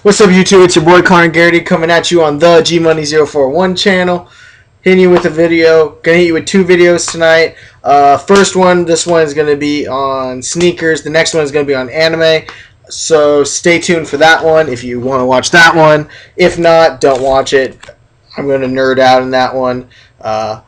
What's up, YouTube? It's your boy Connor Garrity coming at you on the GMoney041 channel. Hitting you with a video. Gonna hit you with two videos tonight. First one, this one is gonna be on sneakers. The next one is gonna be on anime. So stay tuned for that one if you want to watch that one. If not, don't watch it. I'm gonna nerd out in that one. But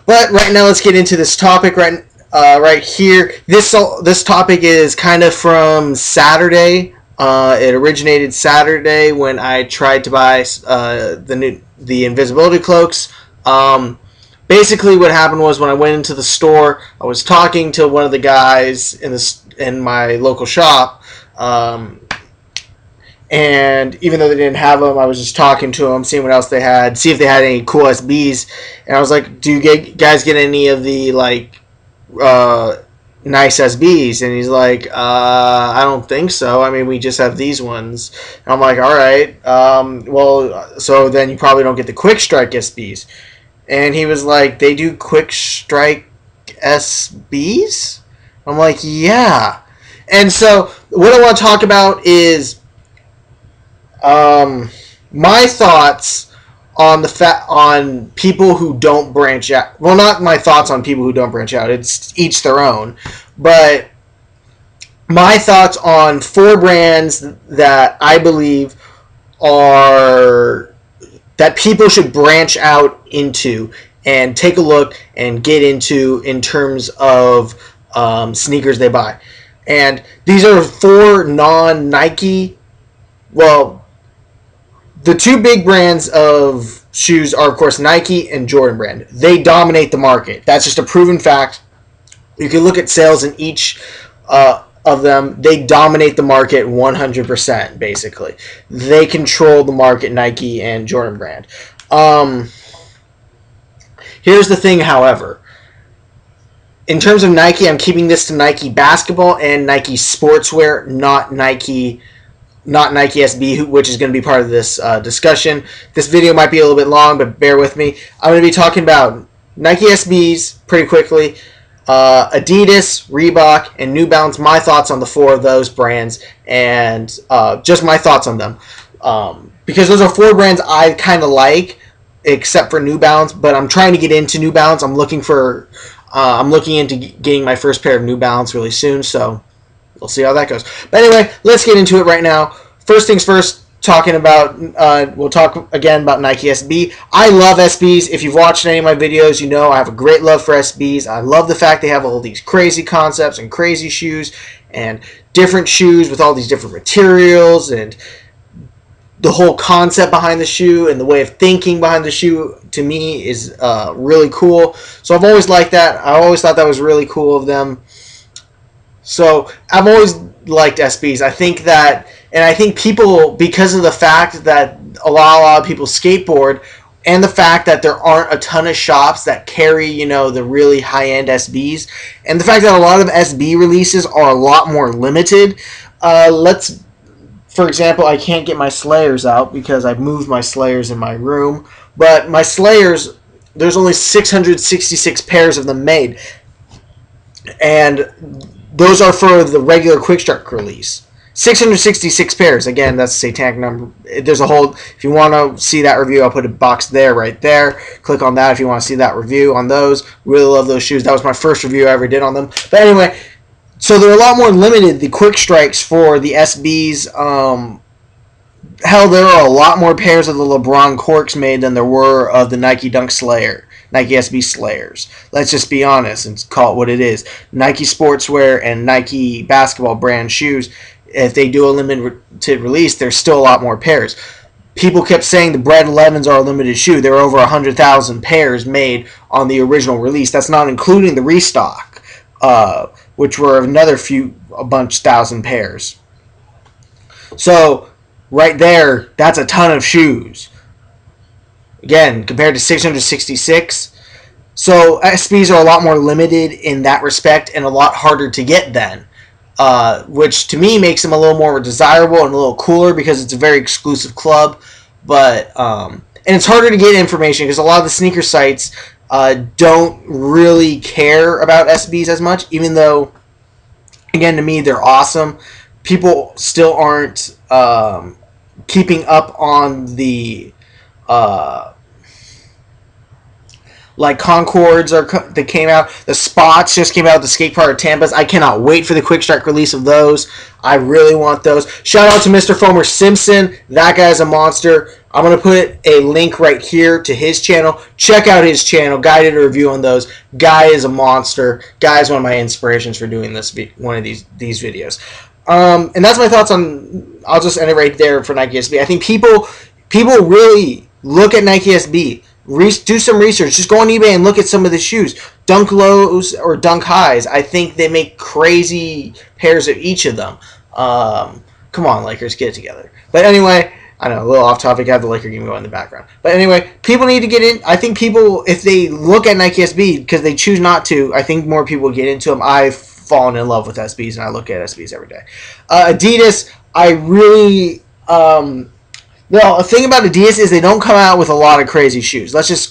right now, let's get into this topic right here. This topic is kind of from Saturday. It originated Saturday when I tried to buy the invisibility cloaks. Basically, what happened was when I went into the store, I was talking to one of the guys in my local shop, and even though they didn't have them, I was just talking to them, seeing what else they had, see if they had any cool SBs. And I was like, "Do you guys get any of the nice SBs?" And he's like, I don't think so. I mean, we just have these ones. And I'm like, all right. Well, so then you probably don't get the Quick Strike SBs. And he was like, they do Quick Strike SBs? I'm like, yeah. And so what I want to talk about is my thoughts on on people who don't branch out. Well, not my thoughts on people who don't branch out. It's each their own. But my thoughts on 4 brands that I believe that people should branch out into and take a look and get into in terms of sneakers they buy. And these are 4 non-Nike. Well, the 2 big brands of shoes are, of course, Nike and Jordan Brand. They dominate the market. That's just a proven fact. You can look at sales in each of them. They dominate the market 100%, basically. They control the market, Nike and Jordan Brand. Here's the thing, however. In terms of Nike, I'm keeping this to Nike basketball and Nike sportswear, not Nike SB, which is going to be part of this discussion. This video might be a little bit long, but bear with me. I'm going to be talking about Nike SBs pretty quickly, Adidas, Reebok, and New Balance. My thoughts on the 4 of those brands, and just my thoughts on them. Because those are 4 brands I kind of like, except for New Balance, but I'm trying to get into New Balance. I'm looking into getting my first pair of New Balance really soon, so we'll see how that goes. But anyway, let's get into it right now. First things first, we'll talk again about Nike SB. I love SBs. If you've watched any of my videos, you know I have a great love for SBs. I love the fact they have all these crazy concepts and crazy shoes and different shoes with all these different materials and the whole concept behind the shoe and the way of thinking behind the shoe, to me, is really cool. So I've always liked that. I always thought that was really cool of them. So I've always liked SBs. I think people, because of the fact that a lot of people skateboard, and the fact that there aren't a ton of shops that carry, the really high-end SBs, and the fact that a lot of SB releases are a lot more limited. For example, I can't get my Slayers out because I've moved my Slayers in my room, but my Slayers, there's only 666 pairs of them made, and those are for the regular Quick Strike release. 666 pairs. Again, that's a satanic number. There's a whole... If you want to see that review, I'll put a box there, right there. Click on that if you want to see that review on those. Really love those shoes. That was my first review I ever did on them. But anyway, so they're a lot more limited, the Quick Strikes for the SBs. Hell, there are a lot more pairs of the LeBron Corks made than there were of the Nike Dunk Slayer. Nike SB Slayers. Let's just be honest and call it what it is. Nike sportswear and Nike basketball brand shoes, if they do a limited release, there's still a lot more pairs. People kept saying the Bread 11s are a limited shoe. There were over 100,000 pairs made on the original release. That's not including the restock, which were another a bunch thousand pairs. So right there, that's a ton of shoes. Again, compared to 666. So SBs are a lot more limited in that respect and a lot harder to get then. Which to me makes them a little more desirable and a little cooler because it's a very exclusive club. But and it's harder to get information because a lot of the sneaker sites don't really care about SBs as much, even though, again, to me, they're awesome. People still aren't keeping up on the like Concords that came out. The Spots just came out. The skate park Tampas. I cannot wait for the quick strike release of those. I really want those. Shout out to Mrfoamersimpson. That guy's a monster. I'm going to put a link right here to his channel. Check out his channel. Guy did a review on those. Guy is a monster. Guy is one of my inspirations for doing one of these videos. And that's my thoughts on. I'll just end it right there for Nike SB. I think people really look at Nike SB. Do some research. Just go on eBay and look at some of the shoes. Dunk lows or dunk highs. I think they make crazy pairs of each of them. Come on, Lakers, get it together. But anyway, I know, a little off topic. I have the Laker game going in the background. But anyway, people need to get in. I think people, if they look at Nike SB, because they choose not to, I think more people get into them. I've fallen in love with SBs, and I look at SBs every day. Adidas, I really... No, the thing about Adidas is they don't come out with a lot of crazy shoes. Let's just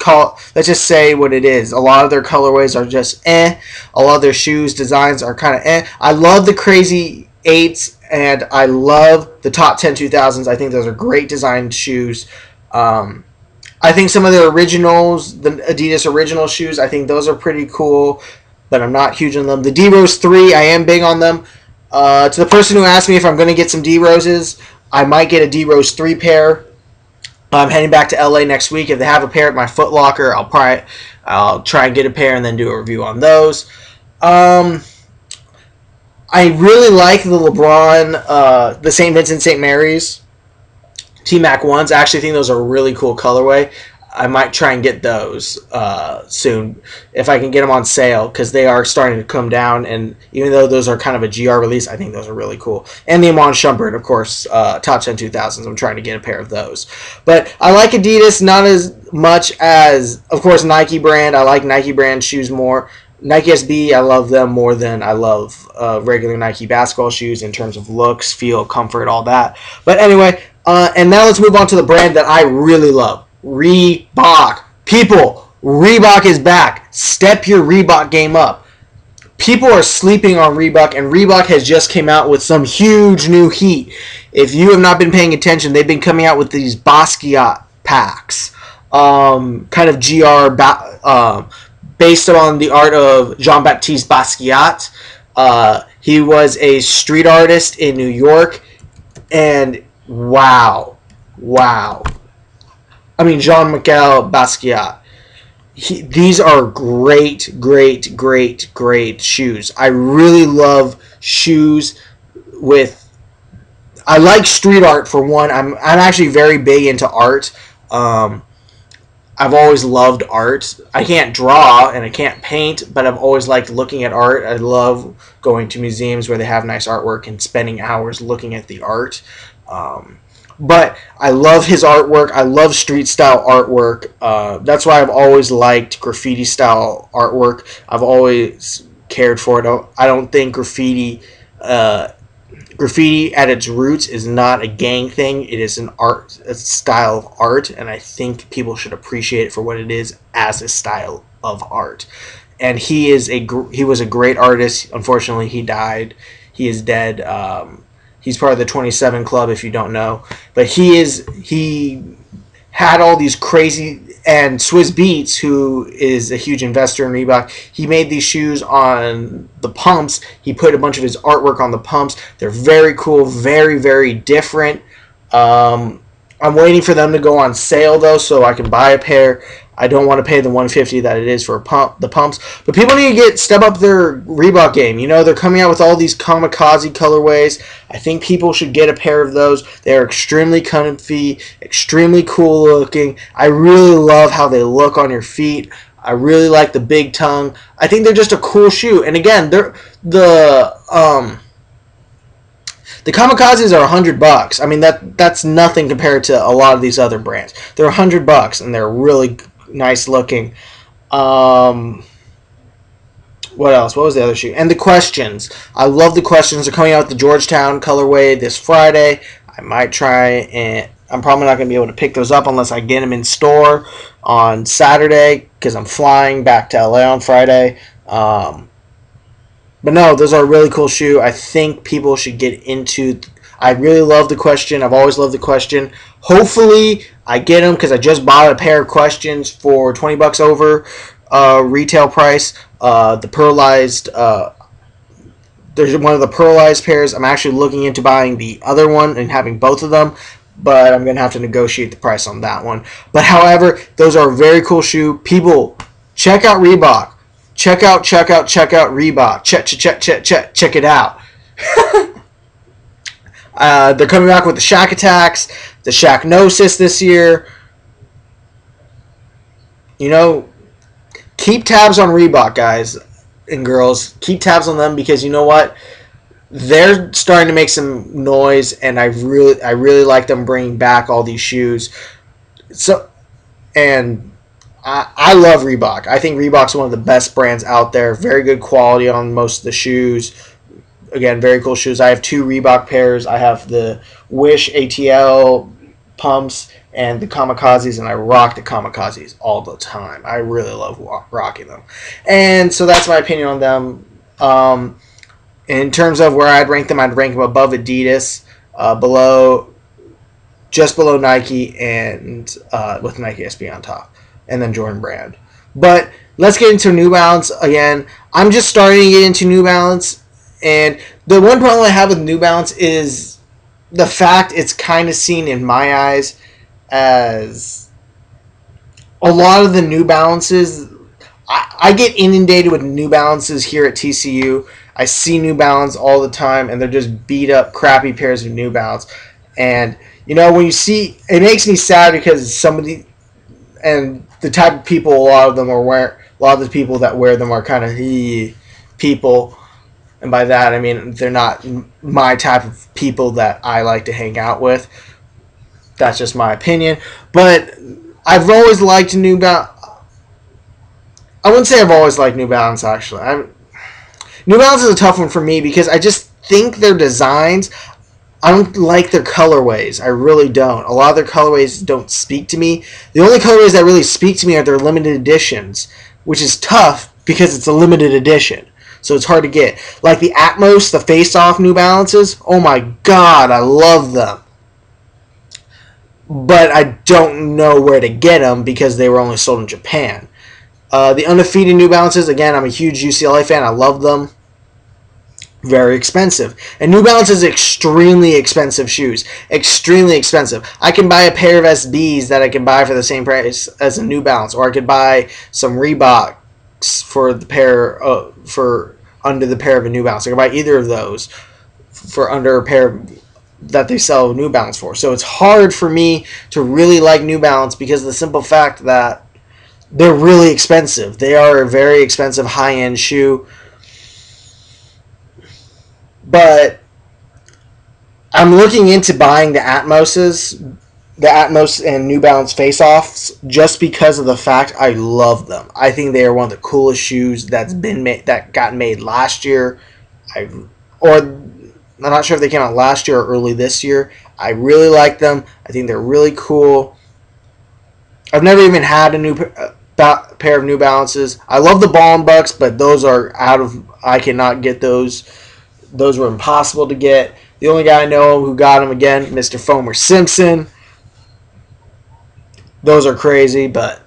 say what it is. A lot of their colorways are just eh. A lot of their shoes designs are kind of eh. I love the crazy 8s and I love the top 10 2000s. I think those are great designed shoes. I think some of their originals, the Adidas original shoes, I think those are pretty cool, but I'm not huge on them. The D-Rose 3, I am big on them. To the person who asked me if I'm going to get some D-Roses, I might get a D-Rose 3 pair. I'm heading back to LA next week. If they have a pair at my Foot Locker, I'll try and get a pair and then do a review on those. I really like the LeBron, the St. Vincent St. Mary's T-Mac 1s. I actually think those are a really cool colorway. I might try and get those soon if I can get them on sale, because they are starting to come down, and even though those are kind of a GR release, I think those are really cool. And the Amon Shumpert, of course, top 10 2000s. I'm trying to get a pair of those. But I like Adidas not as much as, of course, Nike brand. I like Nike brand shoes more. Nike SB, I love them more than I love regular Nike basketball shoes in terms of looks, feel, comfort, all that. But anyway, and now let's move on to the brand that I really love. Reebok. People, Reebok is back. Step your Reebok game up. People are sleeping on Reebok, and Reebok has just came out with some huge new heat. If you have not been paying attention, they've been coming out with these Basquiat packs. Kind of based on the art of Jean-Baptiste Basquiat. He was a street artist in New York, and wow. I mean, Jean-Michel Basquiat. These are great shoes. I really love shoes with... I like street art, for one. I'm actually very big into art. I've always loved art. I can't draw and I can't paint, but I've always liked looking at art. I love going to museums where they have nice artwork and spending hours looking at the art. But I love his artwork. I love street style artwork. That's why I've always liked graffiti style artwork. I've always cared for it. I don't think graffiti at its roots is not a gang thing. It is a style of art, and I think people should appreciate it for what it is, as a style of art. And he was a great artist. Unfortunately, he died. He is dead. He's part of the 27 Club, if you don't know. But he had all these crazy... And Swizz Beatz, who is a huge investor in Reebok, he made these shoes on the pumps. He put a bunch of his artwork on the pumps. They're very cool, very different. I'm waiting for them to go on sale, though, so I can buy a pair. I don't want to pay the $150 that it is for the pumps. But people need to step up their Reebok game. You know, they're coming out with all these kamikaze colorways. I think people should get a pair of those. They're extremely comfy, extremely cool looking. I really love how they look on your feet. I really like the big tongue. I think they're just a cool shoe. And again, the kamikazes are $100. I mean, that's nothing compared to a lot of these other brands. They're $100 and they're really nice looking. What else? What was the other shoe? And the Questions. I love the Questions. They're coming out with the Georgetown colorway this Friday. I might try, and I'm probably not going to be able to pick those up unless I get them in store on Saturday, because I'm flying back to LA on Friday. But no, those are a really cool shoe. I think people should get into... I really love the question. I've always loved the question. Hopefully, I get them because I just bought a pair of questions for $20 over retail price. The pearlized, there's one of the pearlized pairs. I'm actually looking into buying the other one and having both of them, but I'm going to have to negotiate the price on that one. But however, those are a very cool shoe. People, check out Reebok. Check out Reebok. Check it out. They're coming back with the Shaq Attacks, the Shaq Gnosis this year. You know, keep tabs on Reebok, guys and girls. Keep tabs on them because you know what? They're starting to make some noise, and I really like them bringing back all these shoes. So, and I love Reebok. I think Reebok's one of the best brands out there. Very good quality on most of the shoes. Again, very cool shoes. I have 2 Reebok pairs. I have the Wish ATL pumps and the Kamikazes, and I rock the Kamikazes all the time. I really love rocking them. And so that's my opinion on them. In terms of where I'd rank them above Adidas, just below Nike, and with Nike SB on top, and then Jordan Brand. But let's get into New Balance again. I'm just starting to get into New Balance, and the one problem I have with New Balance is the fact it's kind of seen in my eyes as a lot of the New Balances. I get inundated with New Balances here at TCU. I see New Balance all the time, and they're just beat up, crappy pairs of New Balance. And you know, when you see, it makes me sad because somebody and the type of people, a lot of the people that wear them are kind of people. And by that, I mean they're not my type of people that I like to hang out with. That's just my opinion. But I've always liked New Balance. I wouldn't say I've always liked New Balance, actually. New Balance is a tough one for me because I just think their designs, I don't like their colorways. I really don't. A lot of their colorways don't speak to me. The only colorways that really speak to me are their limited editions, which is tough because it's a limited edition. So it's hard to get. Like the Atmos, the face-off New Balances, oh my god, I love them. But I don't know where to get them because they were only sold in Japan. The Undefeated New Balances, again, I'm a huge UCLA fan. I love them. Very expensive. And New Balance is extremely expensive shoes. Extremely expensive. I can buy a pair of SBs that I can buy for the same price as a New Balance. Or I could buy some Reeboks for the pair, for under the pair of a New Balance. I can buy either of those for under a pair that they sell New Balance for. So it's hard for me to really like New Balance because of the simple fact that they're really expensive. They are a very expensive high-end shoe. But I'm looking into buying the Atmos and New Balance face-offs just because of the fact I love them. I think they are one of the coolest shoes that got made last year. I'm not sure if they came out last year or early this year. I really like them. I think they're really cool. I've never even had a new pair of New Balances. I love the Ball and Bucks, but those are I cannot get those. Those were impossible to get. The only guy I know who got them, again, Mrfoamersimpson. Those are crazy, but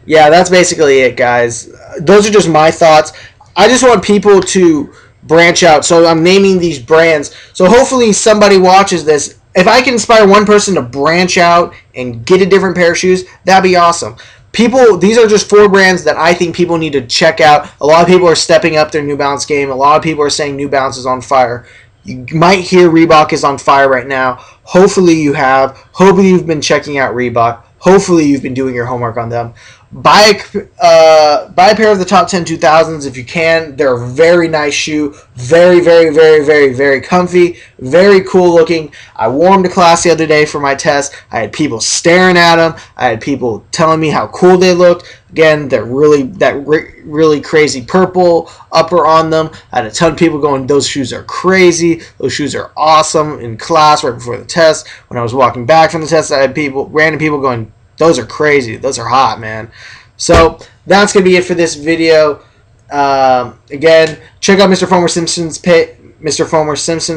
yeah, that's basically it, guys. Those are just my thoughts. I just want people to branch out. So I'm naming these brands. So hopefully somebody watches this. If I can inspire one person to branch out and get a different pair of shoes, that'd be awesome. These are just 4 brands that I think people need to check out. A lot of people are stepping up their New Balance game. A lot of people are saying New Balance is on fire. You might hear Reebok is on fire right now. Hopefully you have. Hopefully you've been checking out Reebok. Hopefully you've been doing your homework on them. Buy a pair of the top 10 2000s if you can. They're a very nice shoe. Very, very, very, very, very comfy. Very cool looking. I wore them to class the other day for my test. I had people staring at them. I had people telling me how cool they looked. Again, they're really crazy purple upper on them. I had a ton of people going, those shoes are crazy. Those shoes are awesome in class right before the test. When I was walking back from the test, I had random people going, those are crazy. Those are hot, man. So that's going to be it for this video. Again, check out Mrfoamersimpson's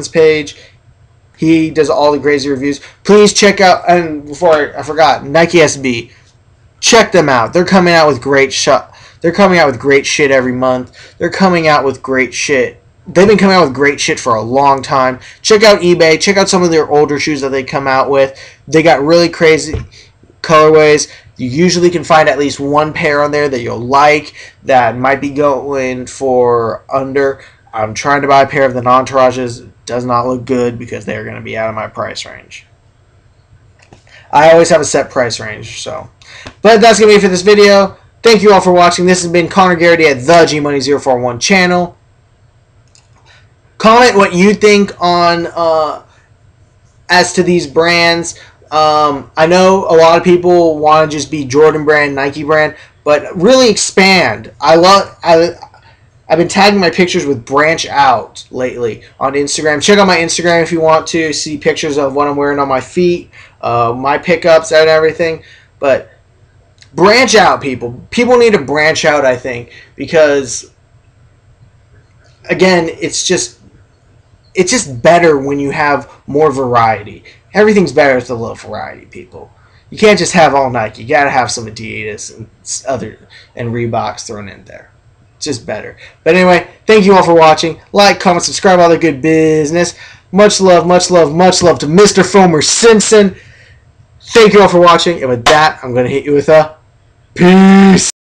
page. He does all the crazy reviews. Please check out, and before I forgot, Nike SB. Check them out. They're coming out with great They're coming out with great shit every month. They're coming out with great shit. They've been coming out with great shit for a long time. Check out eBay. Check out some of their older shoes that they come out with. They got really crazy colorways. You usually can find at least one pair on there that you'll like that might be going for under. I'm trying to buy a pair of the non-Entourages. Does not look good because they're going to be out of my price range. I always have a set price range, so. But that's going to be it for this video. Thank you all for watching. This has been Connor Garrity at the GMoney041 channel. Comment what you think on as to these brands. I know a lot of people want to just be Jordan brand, Nike brand, but really expand. I've been tagging my pictures with Branch Out lately on Instagram. Check out my Instagram if you want to see pictures of what I'm wearing on my feet, my pickups and everything. But branch out, people. People need to branch out, I think, because again, it's just better when you have more variety. Everything's better with a little variety, people. You can't just have all Nike. You gotta have some Adidas and Reeboks thrown in there. It's just better. But anyway, thank you all for watching. Like, comment, subscribe, all the good business. Much love, much love, much love to Mrfoamersimpson. Thank you all for watching. And with that, I'm gonna hit you with a peace.